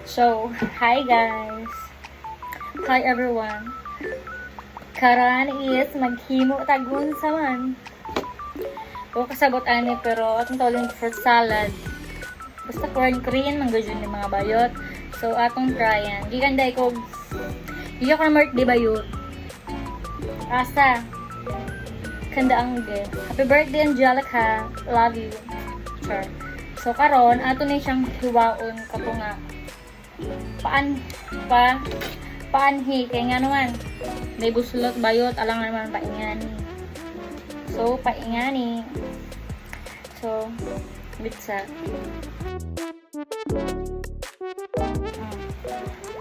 So, hi guys! Hi everyone! Karan is maghimo tagun sa man. O kasabot ani pero atong tawag fruit salad. Basta Korean man gyud ni mga bayot. So atong tryan. Gikan dai ko iyo ko mark di bayot. Asa kanda ang de. Happy birthday Angelica. Love you. Sure. So karon ato ni siyang hiwaon kato nga paanhi kay nga naman may buslot bayot alang naman paingani. So paingani. So bitsa.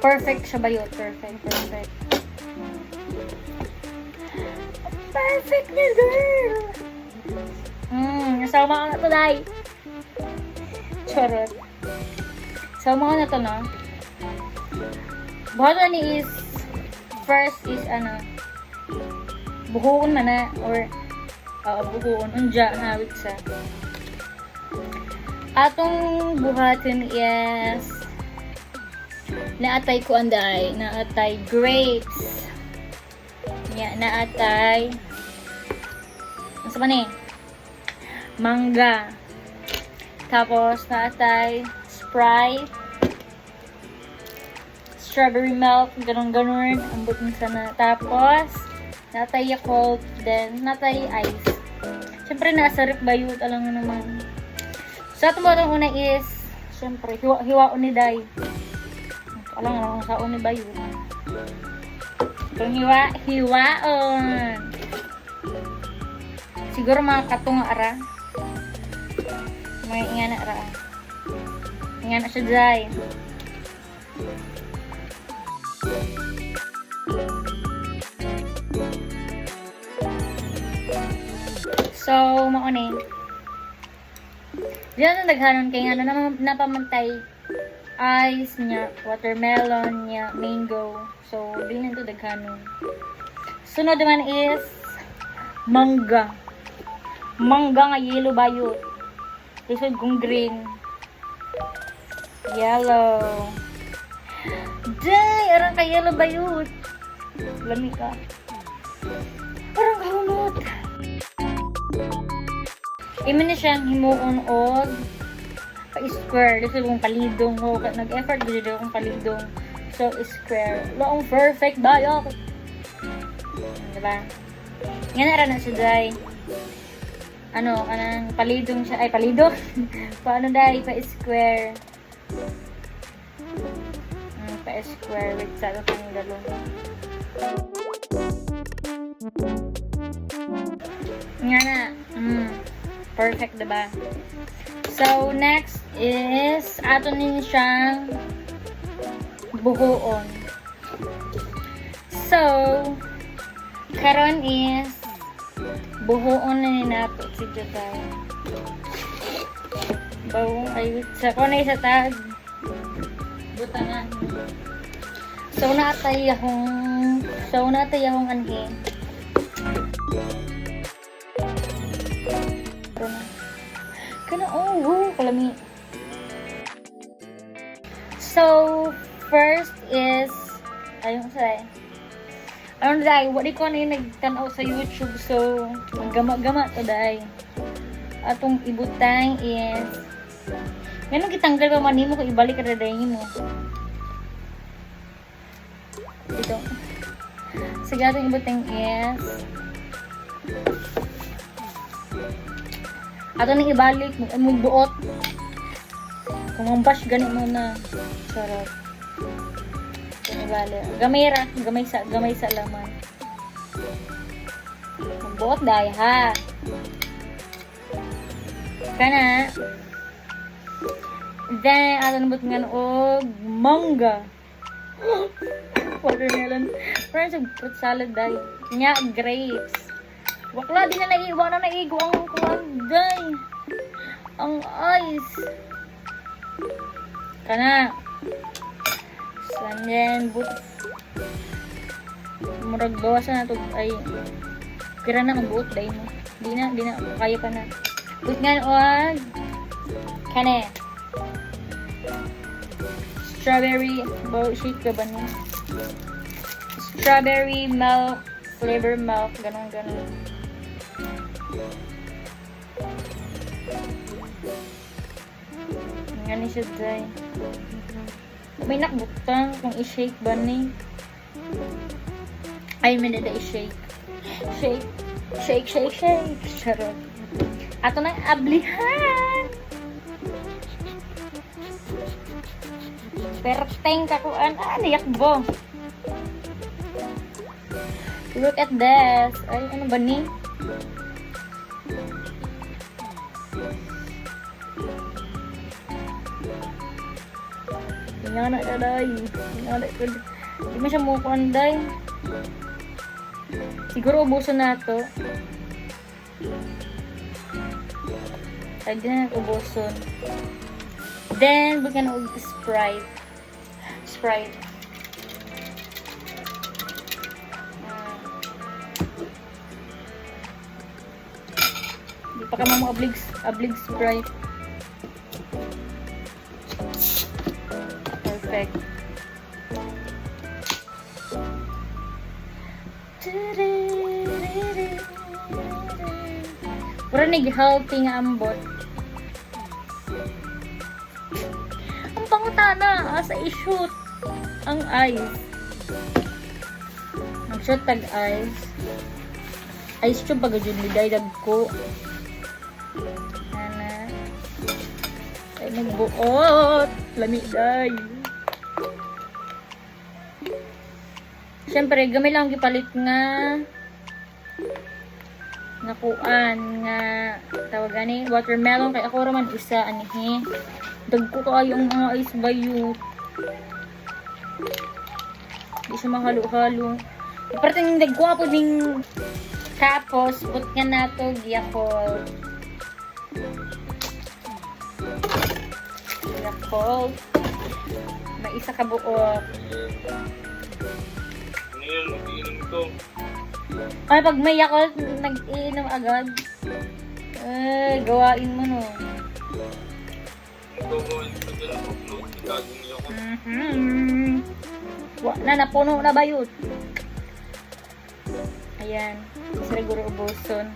Perfect siya bayot, perfect. Perfect na girl. Nasama ko na to dai. Charot. Sama ko na to, no? Bahala ni is, first is, buhuon man na, or, buhuon, unja, hawit sa. Atong buhatin is, naatay ko anday, naatay grapes, naatay, ano ba ni? Mangga, tapos naatay, Sprite, strawberry milk, ganun, ambot mo sana. Tapos, natay Yakult, then, natay ice. Siyempre, nasa rip bayot, alam mo naman. So, ito mo itong una is, siyempre, hiwaon ni Day. Alam mo sa una bayot. Itong hiwaon. Siguro mga katong ara. May ingana ara. Ingana siya Day. So, mauni. Diyan na naghanon kay nga napamantay ice niya, watermelon niya, mango. So, di na ito daghanon. Sunod naman is mangga. Mangga nga yellow bayot. Isod kong green. Yellow. Day! Arang ka yellow bayot. Lami ka. Arang kahunot. Imo na siyang himuon og pa-square. Dito kong palidong ko. Nag-effort dito kong palidong. So, square. Laong perfect bayot. Diba? Nga na siya, Day. Anong palidong siya. Ay, palidong. Paano, Day? Pa-square. Pa-square. Wait, sa ito pang dalong. Nga na. Perfect, diba? So, next is ato din siyang buhuon. So, karon is buhuon na ni nato si Jotay. Bawong ay sa kunay sa tag. Butangan. So, natay akong anhi. Kalami. So, first is ayun say. Ano dai, wala ko na yung nagtanaw sa YouTube. So, maggama-gama to dai. Atong ibutang is ganun kitanggal pa man mo kung ibalik ka dai mo. Ito. Sige, atong ibutang is ato nang ibalik mo buot. Kung ang bash ganit mo na. Sarap. Ibalik. Gamay sa laman. Buot dahil ha. Kana. Then ato nabot nga og mangga. Watermelon. Friends, fruit salad dahil. Nya grapes. Wakla, di na naiiwa na naigo ang kuwanday. Ang ice. Kana. And then, murag bawasan na ito. Ay, kira na ang buot dahil mo. Di na, kaya pa na. But nga, kane. Strawberry, shake ka ba niya? Strawberry milk, flavor milk, ganun. Ganun siya dyan. May nakbutang kung i-shake ba ni. Ay, may nada i-shake. Shake. Charot. Ato nang ablihan. Perteng kakuan. Nayak bo. Look at this. Ay, ano ba ni? Tingnan na day. Hindi mo siya mukuan day. Siguro ubusan na to. Ay, di na ubusan. Then, bigyan na Sprite. Di pa ka mo ablig Sprite. Perfect. Pura nag-healthy nga ambot. Ang pangutana, asa i-shoot ang ice. Nag-shoot tag ice. Ice tube baga dyan liday dagko. Ana. Ay nagbuot. Lami day. Siyempre, gamay lang gipalit nga nakuan nga tawag ani watermelon kay ako raman isa anihi. Dagko kayo ang mga ice bayot. Di siya mahalo-halo. Iparting dagko po ding tapos but nga nato Yakult. May isa ka buo. Inom ko. Ay, pag may Yakult, nag-iinom agad. Gawain mo no. Gawin ko dyan ang upload. Gagawin niyo ako. Napuno na ba yun? Ayan. Siguro ubuson.